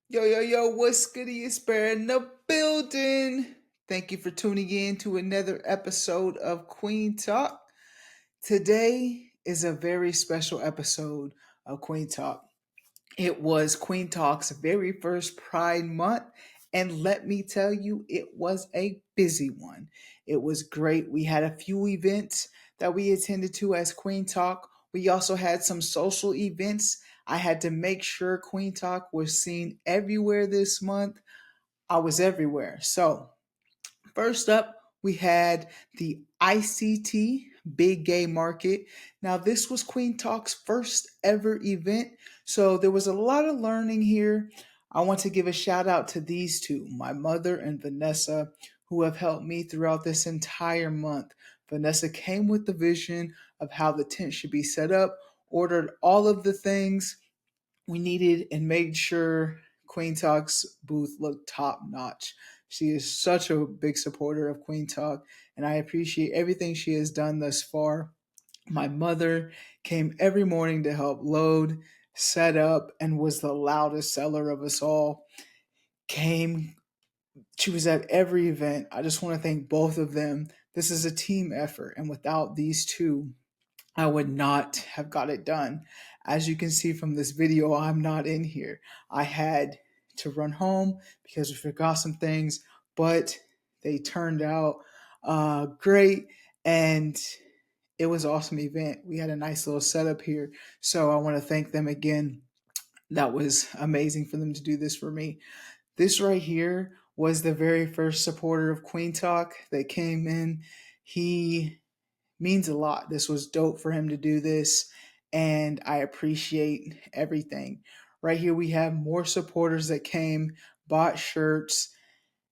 Yo, yo, yo, what's good? It's Bear in the building. Thank you for tuning in to another episode of Kueen Talk. Today is a very special episode of Kueen Talk. It was Kueen Talk's very first Pride Month, and let me tell you, it was a busy one. It was great. We had a few events that we attended to as Kueen Talk. We also had some social events. I had to make sure Kueen Talk was seen everywhere this month. I was everywhere. So, first up, we had the ICT Big Gay Market. Now, this was Kueen Talk's first ever event, so there was a lot of learning here. I want to give a shout out to these two, my mother and Vanessa, who have helped me throughout this entire month. Vanessa came with the vision of how the tent should be set up, ordered all of the things we needed, and made sure Queen Talk's booth looked top notch. She is such a big supporter of Queen Talk, and I appreciate everything she has done thus far. My mother came every morning to help load, set up, and was the loudest seller of us all. Came, she was at every event. I just want to thank both of them. This is a team effort, and without these two, I would not have got it done. As you can see from this video, I'm not in here. I had to run home because we forgot some things, but they turned out great, and it was an awesome event. We had a nice little setup here, so I want to thank them again. That was amazing for them to do this for me. This right here was the very first supporter of Queen Talk that came in. He means a lot. This was dope for him to do this, and I appreciate everything. Right here, we have more supporters that came, bought shirts,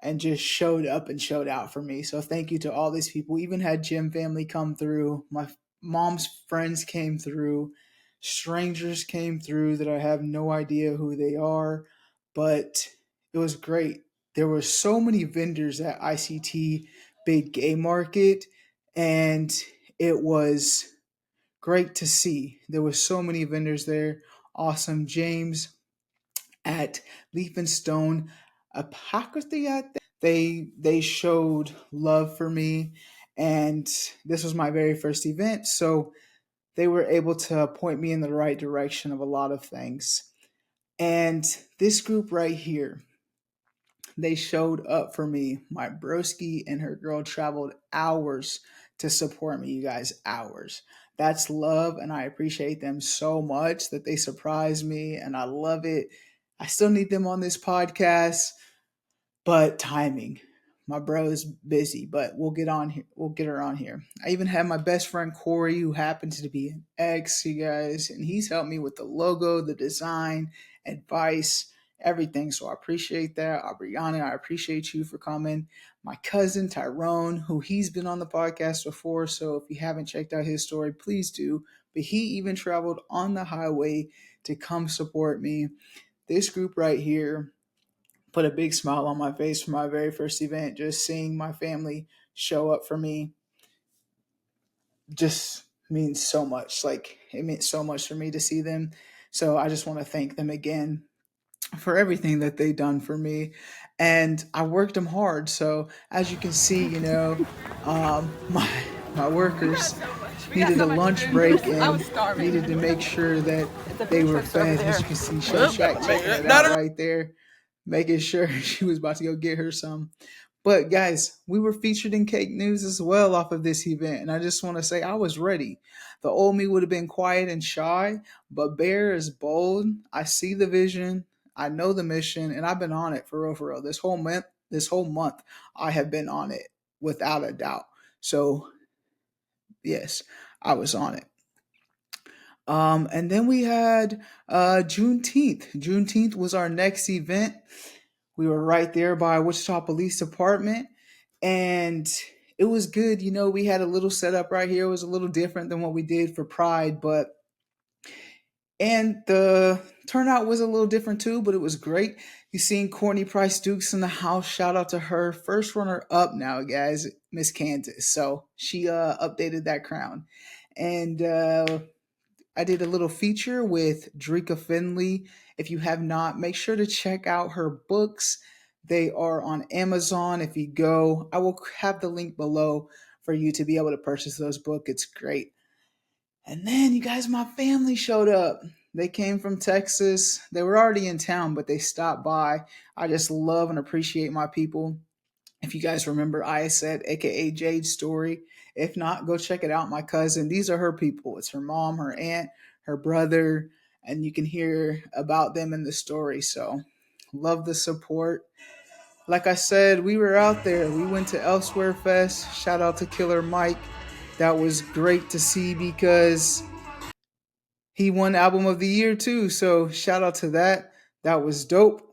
and just showed up and showed out for me. So thank you to all these people. We even had Jim family come through. My mom's friends came through. Strangers came through that I have no idea who they are, but it was great. There were so many vendors at ICT Big Gay Market, and it was great to see. There were so many vendors there. Awesome. James at Leaf and Stone Apocryphy, I think. They showed love for me, and this was my very first event, so they were able to point me in the right direction of a lot of things. And this group right here, they showed up for me. My broski and her girl traveled hours to support me, you guys, hours. That's love, and I appreciate them so much that they surprised me, and I love it. I still need them on this podcast, but timing. My bro is busy, but we'll get on here. We'll get her on here. I even have my best friend Corey, who happens to be an ex, you guys, and he's helped me with the logo, the design, advice, everything. So I appreciate that. Brianna, I appreciate you for coming. My cousin Tyrone, who he's been on the podcast before, so if you haven't checked out his story, please do. But he even traveled on the highway to come support me. This group right here put a big smile on my face for my very first event. Just seeing my family show up for me just means so much. Like, it meant so much for me to see them. So I just want to thank them again for everything that they done for me. And I worked them hard. So as you can see, my workers needed a lunch break and needed to make sure that they were fed. As you can see, Chef Shack checking it out right there, making sure she was about to go get her some. But guys, we were featured in Cake News as well off of this event, and I just want to say I was ready. The old me would have been quiet and shy, but Bear is bold. I see the vision, I know the mission, and I've been on it for real, for real. This whole month, I have been on it without a doubt. So yes, I was on it. And then we had Juneteenth. Juneteenth was our next event. We were right there by Wichita Police Department, and it was good. We had a little setup right here. It was a little different than what we did for Pride, and the turnout was a little different too, but it was great. You seen Courtney Price Dukes in the house. Shout out to her. First runner up now, guys, Miss Kansas. So she updated that crown. And I did a little feature with Drika Finley If you have not, make sure to check out her books. They are on Amazon. If you go, I will have the link below for you to be able to purchase those books. It's great. And then you guys, my family showed up. They came from Texas. They were already in town, but they stopped by. I just love and appreciate my people. If you guys remember I said, aka Jade's story, if not, go check it out. My cousin, these are her people. It's her mom, her aunt, her brother, and you can hear about them in the story. So, love the support. Like I said, we were out there. We went to Elsewhere Fest. Shout out to Killer Mike. That was great to see because he won Album of the Year too. So shout out to that. That was dope.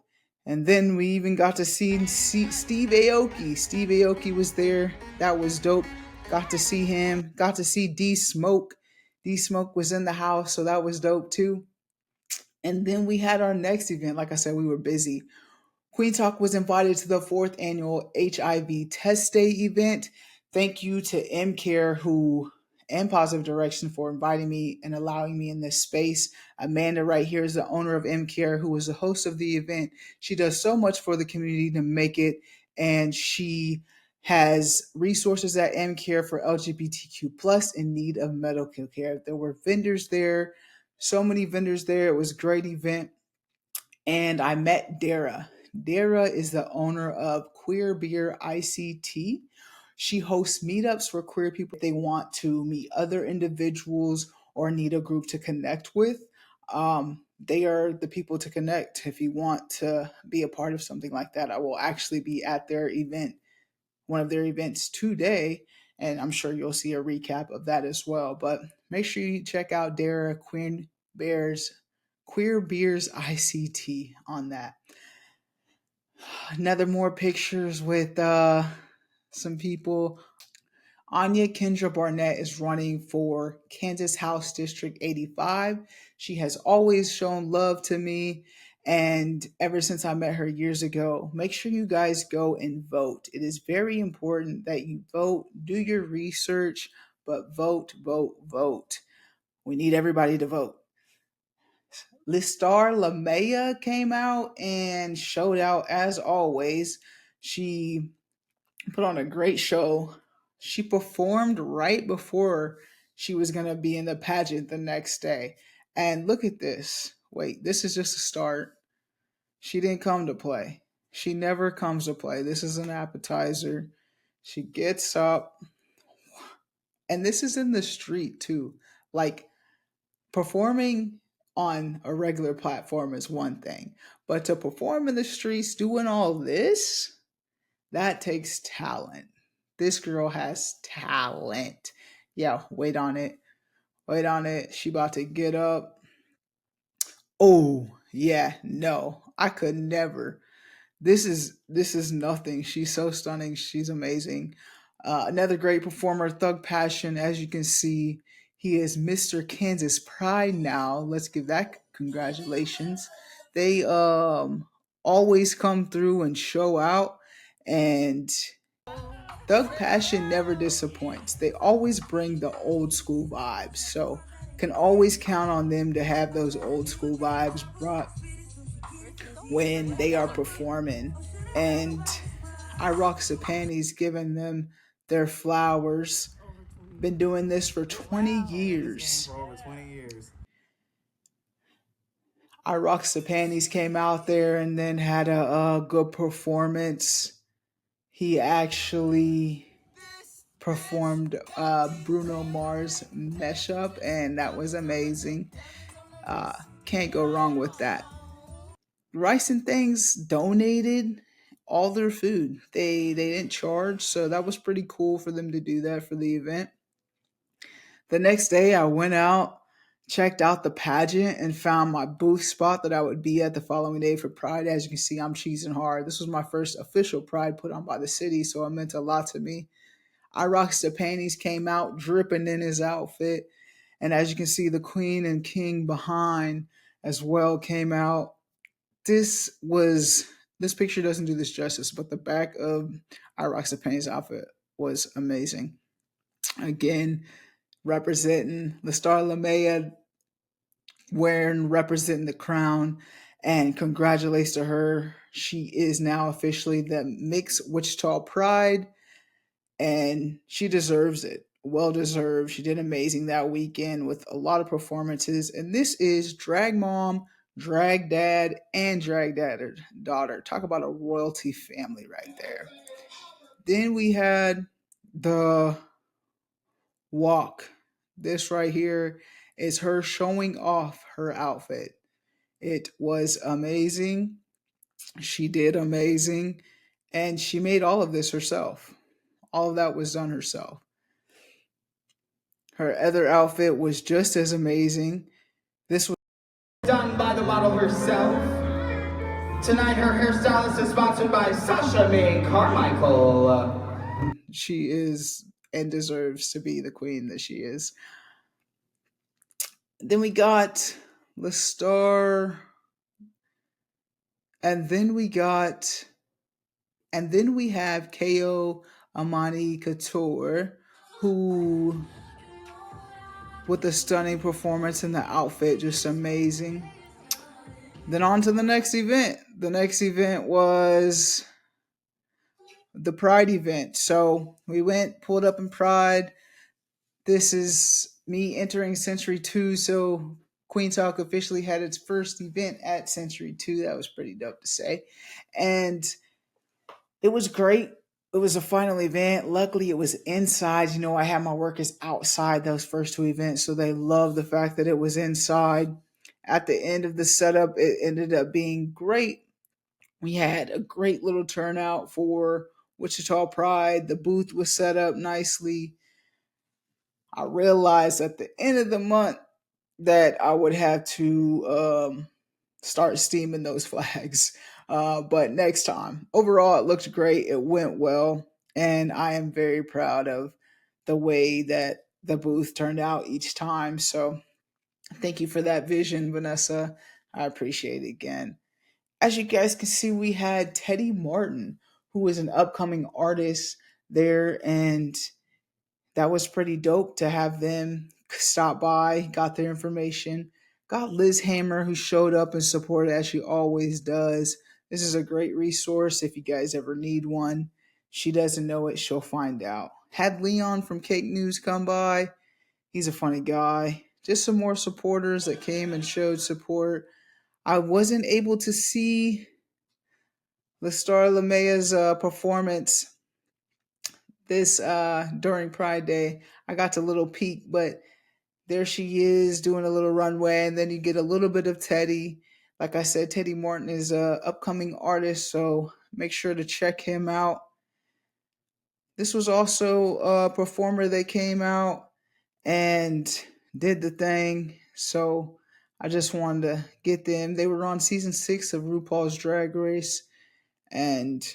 And then we even got to see Steve Aoki. Steve Aoki was there. That was dope. Got to see him. Got to see D Smoke. D Smoke was in the house, so that was dope too. And then we had our next event. Like I said, we were busy. Kueen Talk was invited to the fourth annual HIV Test Day event. Thank you to MCare who and Positive Direction for inviting me and allowing me in this space. Amanda right here is the owner of MCare who was the host of the event. She does so much for the community to make it, and she has resources at MCare for LGBTQ plus in need of medical care. There were vendors there, so many vendors there. It was a great event, and I met Dara. Dara is the owner of Queer Beer ICT. She hosts meetups for queer people if they want to meet other individuals or need a group to connect with. They are the people to connect. If you want to be a part of something like that, I will actually be at their event, one of their events today, and I'm sure you'll see a recap of that as well. But make sure you check out Dara Bears Queer Beers ICT on that. Another more pictures with some people. Anya Kendra Barnett is running for Kansas House District 85. She has always shown love to me, and ever since I met her years ago. Make sure you guys go and vote. It is very important that you vote, do your research, but vote, vote, vote. We need everybody to vote. Listar Lamea came out and showed out as always. She put on a great show. She performed right before she was going to be in the pageant the next day. And look at this. Wait, this is just a start. She didn't come to play. She never comes to play. This is an appetizer. She gets up, and this is in the street too. Like, performing on a regular platform is one thing, but to perform in the streets doing all this, that takes talent. This girl has talent. Yeah, wait on it. Wait on it. She about to get up. Oh, yeah, no. I could never. This is nothing. She's so stunning. She's amazing. Another great performer, Thug Passion. As you can see, he is Mr. Kansas Pride now. Let's give that congratulations. They always come through and show out, and Thug Passion never disappoints. They always bring the old school vibes. So can always count on them to have those old school vibes brought when they are performing. And I rocks the panties giving them their flowers. Been doing this for 20 years. For over 20 years. I rocks the panties came out there and then had a good performance. He actually performed Bruno Mars Mesh Up, and that was amazing. Uh, can't go wrong with that. Rice and Things donated all their food. They didn't charge, so that was pretty cool for them to do that for the event. The next day, I went out, checked out the pageant, and found my booth spot that I would be at the following day for Pride. As you can see, I'm cheesing hard. This was my first official Pride put on by the city, so it meant a lot to me. I Rocks the Panties came out dripping in his outfit. And as you can see, the Queen and King behind as well came out. This picture doesn't do this justice, but the back of I Rocks the Panties outfit was amazing. Again, representing the Star Lamea, representing the crown. And congratulations to her. She is now officially the Mixed Wichita Pride, and she deserves it. Well deserved. She did amazing that weekend with a lot of performances. And this is Drag Mom, Drag Dad, and Drag Dad Daughter. Talk about a royalty family right there. Then we had the walk. This right here is her showing off her outfit. It was amazing. She did amazing. And she made all of this herself. All of that was done herself. Her other outfit was just as amazing. This was done by the model herself. Tonight, her hairstylist is sponsored by Sasha May Carmichael. She is and deserves to be the queen that she is. Then we got the star, and then we got, and then we have KO Amani Couture, who, with a stunning performance in the outfit, just amazing. Then on to the next event. The next event was the Pride event. So we went, pulled up in Pride. This is me entering Century 2. So Kueen Talk officially had its first event at Century 2. That was pretty dope to say. And it was great. It was a final event. Luckily, it was inside. You know, I had my workers outside those first two events. So they loved the fact that it was inside. At the end of the setup, it ended up being great. We had a great little turnout for Wichita Pride. The booth was set up nicely. I realized at the end of the month that I would have to start steaming those flags. But next time, overall, it looked great. It went well. And I am very proud of the way that the booth turned out each time. So thank you for that vision, Vanessa. I appreciate it again. As you guys can see, we had Teddy Martin, who is an upcoming artist there, and that was pretty dope to have them stop by, got their information. Got Liz Hammer, who showed up and supported as she always does. This is a great resource if you guys ever need one. She doesn't know it, she'll find out. Had Leon from Cake News come by. He's a funny guy. Just some more supporters that came and showed support. I wasn't able to see Lestar Lamea's performance this during Pride Day. I got to little peek, but there she is doing a little runway, and then you get a little bit of Teddy. Like I said, Teddy Martin is a upcoming artist, so make sure to check him out. This was also a performer that came out and did the thing, so I just wanted to get them. They were on season 6 of RuPaul's Drag Race, and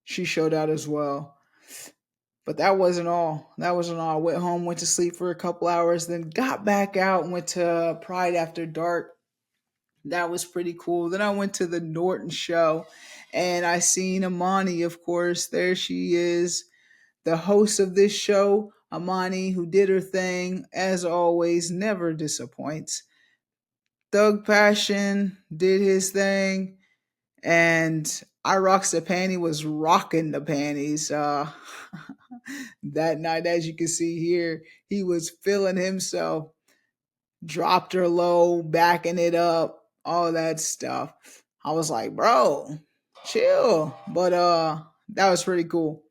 she showed out as well. But that wasn't all. That wasn't all. I went home, went to sleep for a couple hours, then got back out and went to Pride After Dark. That was pretty cool. Then I went to the Norton show and I seen Amani, of course. There she is, the host of this show, Amani, who did her thing, as always, never disappoints. Thug Passion did his thing, and I Rocks the Panty was rocking the panties. That night, as you can see here, he was feeling himself, dropped her low, backing it up, all that stuff. I was like, bro, chill. But that was pretty cool.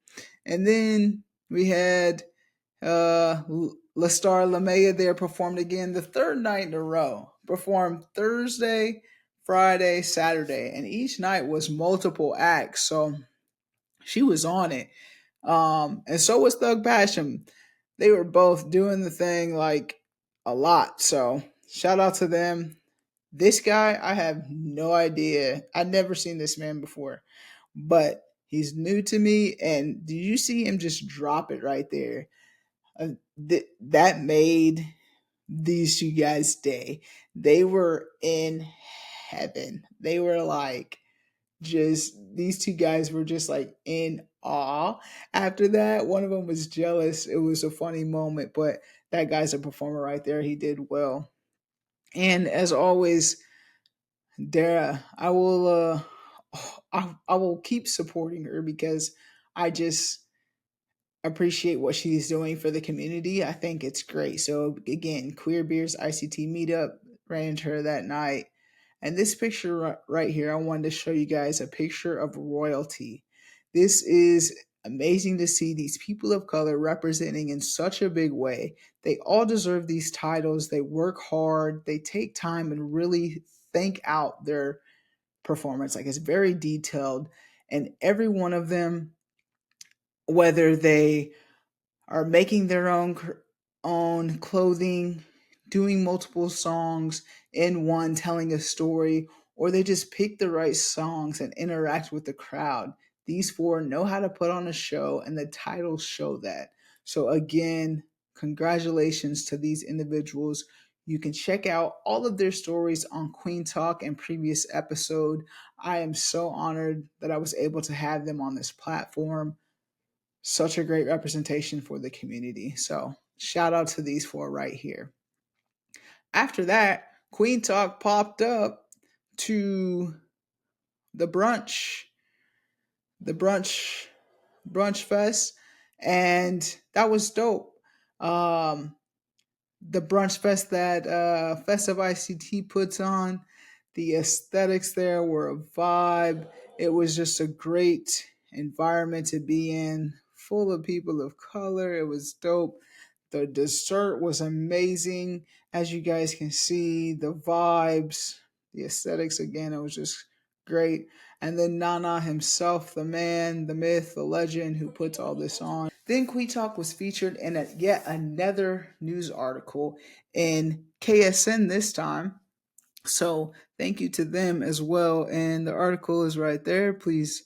And then we had Lestar Lamea there performed again the third night in a row. Performed Thursday, Friday, Saturday, and each night was multiple acts. So she was on it. And so was Thug Passion. They were both doing the thing like a lot. So shout out to them. This guy, I have no idea. I've never seen this man before, but he's new to me. And do you see him just drop it right there? That made these two guys' day. They were in heaven. They were like, just these two guys were just like in awe after that. One of them was jealous. It was a funny moment, but that guy's a performer right there. He did well. And as always, Dara, I will keep supporting her because I just appreciate what she's doing for the community. I think it's great. So again, Queer Beers ICT meetup, ran into her that night. And this picture right here, I wanted to show you guys a picture of royalty. This is amazing to see these people of color representing in such a big way. They all deserve these titles. They work hard. They take time and really think out their performance. Like, it's very detailed. And every one of them, whether they are making their own clothing, doing multiple songs in one, telling a story, or they just pick the right songs and interact with the crowd. These four know how to put on a show, and the titles show that. So again, congratulations to these individuals. You can check out all of their stories on Kueen Talk and previous episode. I am so honored that I was able to have them on this platform. Such a great representation for the community. So shout out to these four right here. After that, Kueen Talk popped up to the the brunch, brunch fest, and that was dope. Um, the brunch fest that Festive ICT puts on. The aesthetics there were a vibe. It was just a great environment to be in, full of people of color. It was dope. The dessert was amazing. As you guys can see, the vibes, the aesthetics again, it was just great. And then Nana himself, the man, the myth, the legend who puts all this on. Then Kueen Talk was featured in yet another news article in KSN this time. So thank you to them as well. And the article is right there. Please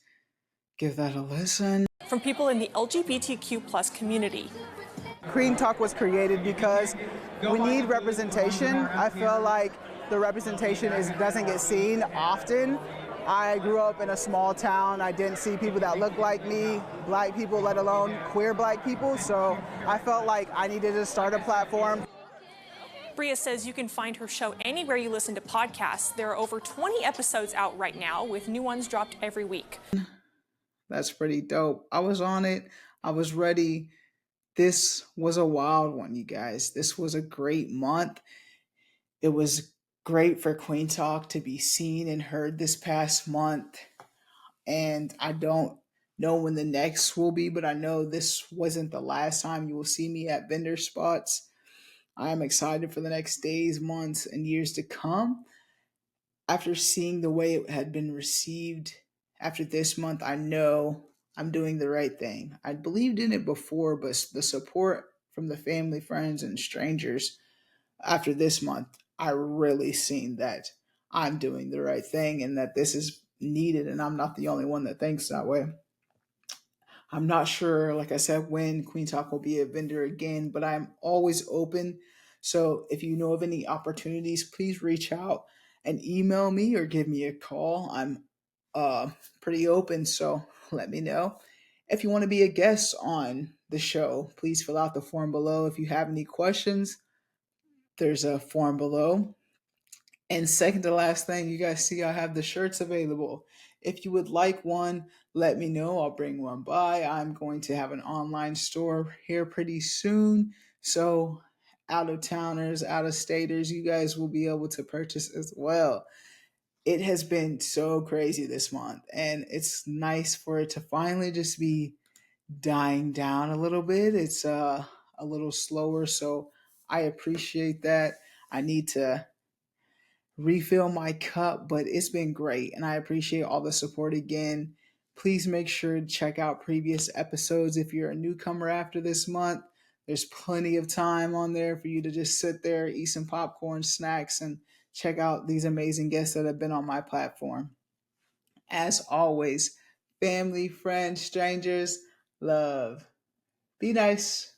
give that a listen. From people in the LGBTQ plus community. Kueen Talk was created because we need representation. I feel like the representation doesn't get seen often. I grew up in a small town. I didn't see people that looked like me, black people, let alone queer black people. So I felt like I needed to start a platform. Bria says you can find her show anywhere you listen to podcasts. There are over 20 episodes out right now, with new ones dropped every week. That's pretty dope. I was on it. I was ready. This was a wild one, you guys. This was a great month. It was great for Kueen Talk to be seen and heard this past month. And I don't know when the next will be, but I know this wasn't the last time you will see me at vendor spots. I'm excited for the next days, months, and years to come. After seeing the way it had been received after this month, I know I'm doing the right thing. I believed in it before, but the support from the family, friends, and strangers after this month, I really seen that I'm doing the right thing and that this is needed, and I'm not the only one that thinks that way. I'm not sure, like I said, when Kueen Talk will be a vendor again, but I'm always open. So if you know of any opportunities, please reach out and email me or give me a call. I'm pretty open, so let me know. If you want to be a guest on the show, please fill out the form below. If you have any questions, there's a form below. And second to last thing, you guys see I have the shirts available. If you would like one, let me know. I'll bring one by. I'm going to have an online store here pretty soon. So, out of towners, out of staters, you guys will be able to purchase as well. It has been so crazy this month, and it's nice for it to finally just be dying down a little bit. It's a little slower, so I appreciate that. I need to refill my cup, but it's been great and I appreciate all the support again. Please make sure to check out previous episodes if you're a newcomer after this month. There's plenty of time on there for you to just sit there, eat some popcorn, snacks, and check out these amazing guests that have been on my platform. As always, family, friends, strangers, love. Be nice.